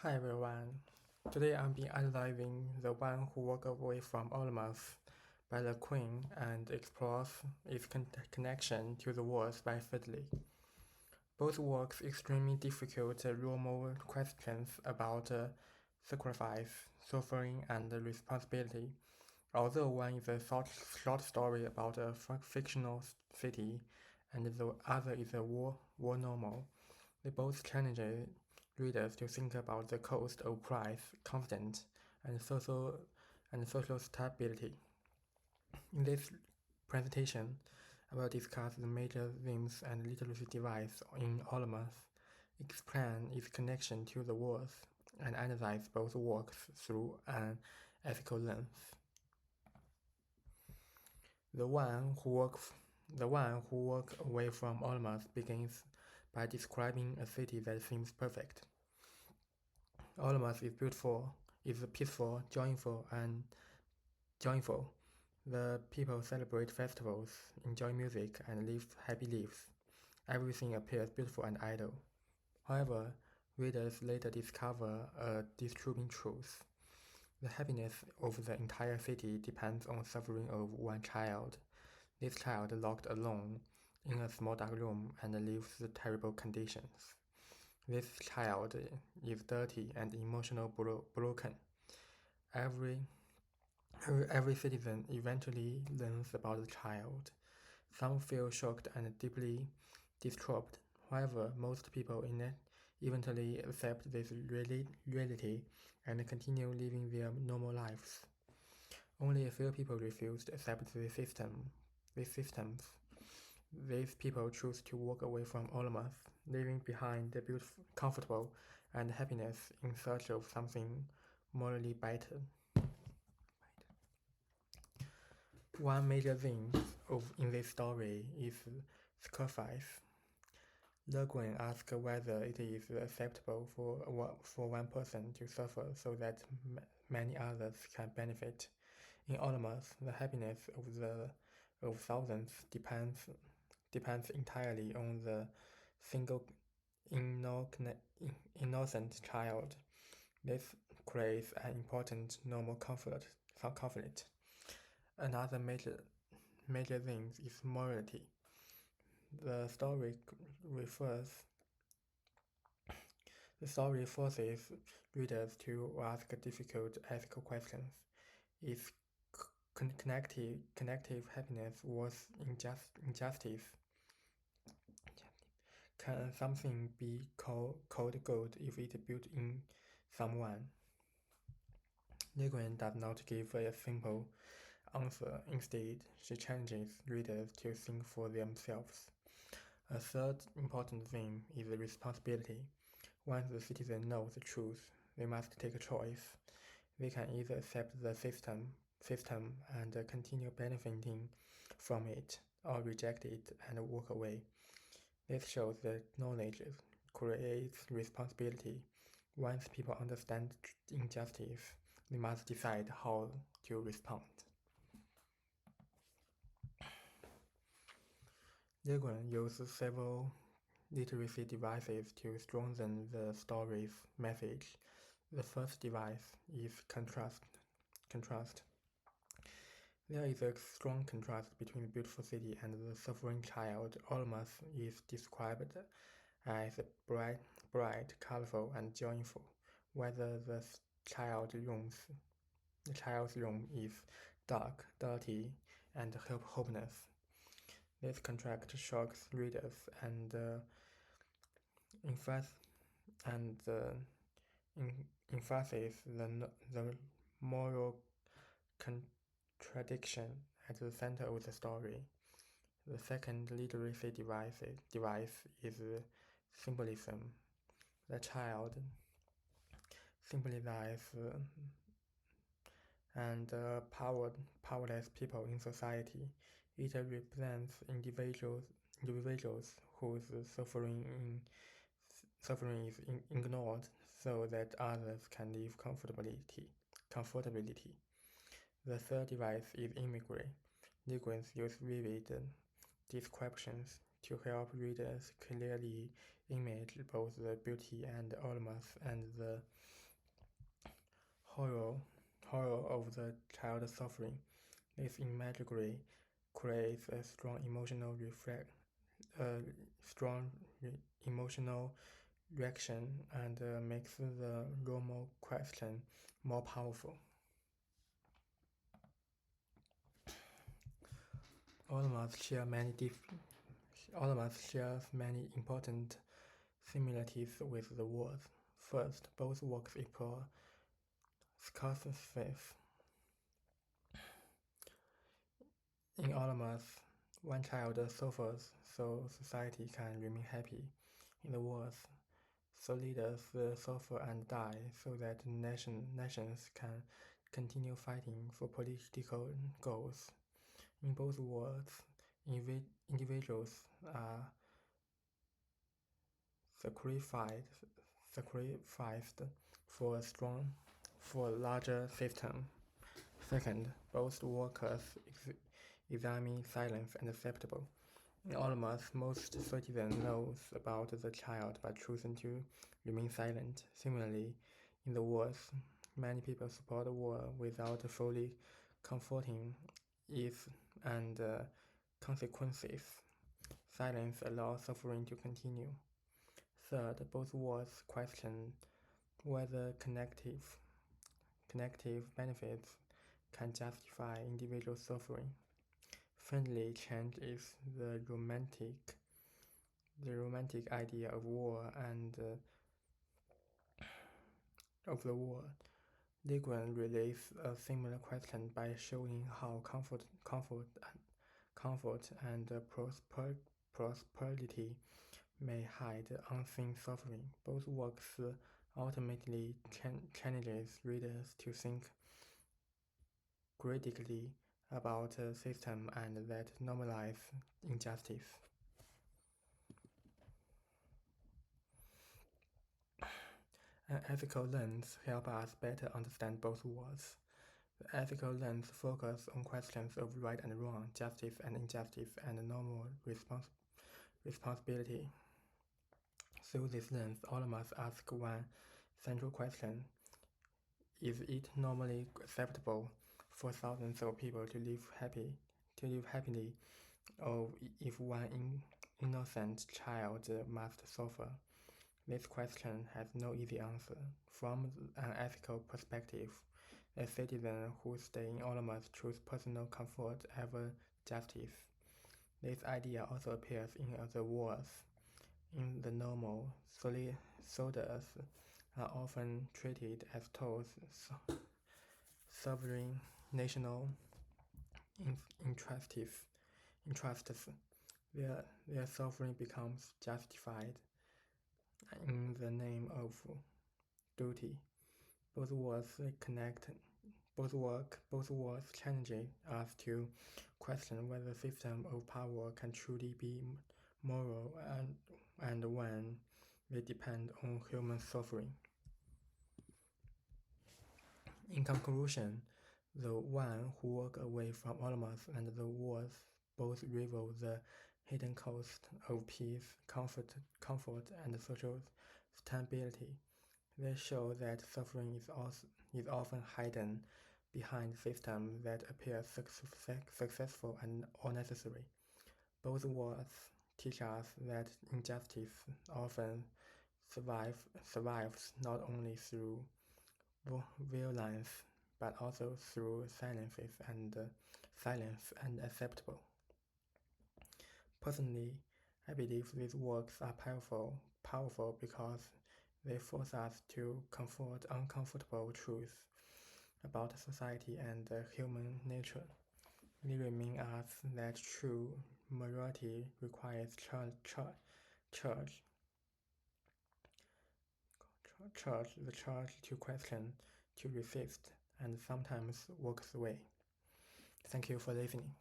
Hi everyone. Today I'll be analyzing The One Who Walked Away from Almas by Le Queen and explores its connection to the wars by Fidley. Both works extremely difficult moral questions about sacrifice, suffering, and responsibility. Although one is a short story about a fictional city, and the other is a war novel, they both challenge readers to think about the cost of price, confidence, and social stability. In this presentation, I will discuss the major themes and literacy device in Olameth, explain its connection to the wars, and analyze both works through an ethical lens. The one who walked away from Almas begins by describing a city that seems perfect. Almas is beautiful, is peaceful, joyful. The people celebrate festivals, enjoy music, and live happy lives. Everything appears beautiful and idle. However, readers later discover a disturbing truth. The happiness of the entire city depends on suffering of one child. This child locked alone in a small dark room and lives terrible conditions. This child is dirty and emotionally broken. Every citizen eventually learns about the child. Some feel shocked and deeply disturbed. However, most people eventually accept this reality and continue living their normal lives. Only a few people refuse to accept these systems. These people choose to walk away from Olmos, leaving behind the beautiful, comfortable, and happiness in search of something morally better. One major theme in this story is sacrifice. Le Guin asks whether it is acceptable for one person to suffer so that many others can benefit. In Olmos, the happiness of thousands depends entirely on the single innocent child. This creates an important normal conflict. Another major thing is morality. The story forces readers to ask difficult ethical questions. Is connective happiness worth injustice? Can something be called gold if it built in someone? Le Guin does not give a simple answer. Instead, she challenges readers to think for themselves. A third important theme is responsibility. Once the citizen knows the truth, they must take a choice. They can either accept the system and continue benefiting from it, or reject it and walk away. This shows that knowledge creates responsibility. Once people understand injustice, they must decide how to respond. Le Guin uses several literacy devices to strengthen the story's message. The first device is contrast. There is a strong contrast between the beautiful city and the suffering child. Almas is described as bright, colorful, and joyful, whether the child's room is dark, dirty, and hopeless. This contrast shocks readers and emphasizes the moral contradiction at the center of the story. The second literacy device is symbolism. The child symbolizes powerless people in society. It represents individuals whose suffering is ignored so that others can live comfortability. The third device is imagery. Le Guin uses vivid descriptions to help readers clearly image both the beauty and allure and the horror of the child suffering. This imagery creates a strong emotional reaction and makes the Romo question more powerful. Allmers share many important similarities with the wars. First, both works explore scarcity. In Allmers, one child suffers so society can remain happy. In the wars, so leaders suffer and die so that nations can continue fighting for political goals. In both wars, individuals are sacrificed for a larger system. Second, both workers examine silence and acceptable. In Almost most citizens knows about the child but choosing to remain silent. Similarly, in the wars, many people support the war without fully comforting its and consequences. Silence allows suffering to continue. Third, both wars question whether connective benefits can justify individual suffering. Friendly change is the romantic idea of war and of the war. Le Guin relates a similar question by showing how comfort and prosperity may hide unseen suffering. Both works ultimately challenges readers to think critically about a system and that normalize injustice. An ethical lens helps us better understand both worlds. The ethical lens focuses on questions of right and wrong, justice and injustice, and normal responsibility. Through this lens, all of us ask one central question: is it normally acceptable for thousands of people to live happily, or if one innocent child must suffer? This question has no easy answer. From an ethical perspective, a citizen who stay in Olmos choose personal comfort over justice. This idea also appears in the wars. In the novel, soldiers are often treated as tools serving national interests. Their suffering becomes justified in the name of duty. Both wars challenge us to question whether the system of power can truly be moral and when they depend on human suffering. In conclusion, the one who walked away from Olmos and the wars both reveal the hidden cost of peace, comfort, and social stability. They show that suffering is often hidden behind systems that appear successful and unnecessary. Both wars teach us that injustice often survives not only through violence but also through silence and acceptable. Personally, I believe these works are powerful because they force us to confront uncomfortable truths about society and human nature. They remind us that true morality requires the charge to question, to resist, and sometimes walks away. Thank you for listening.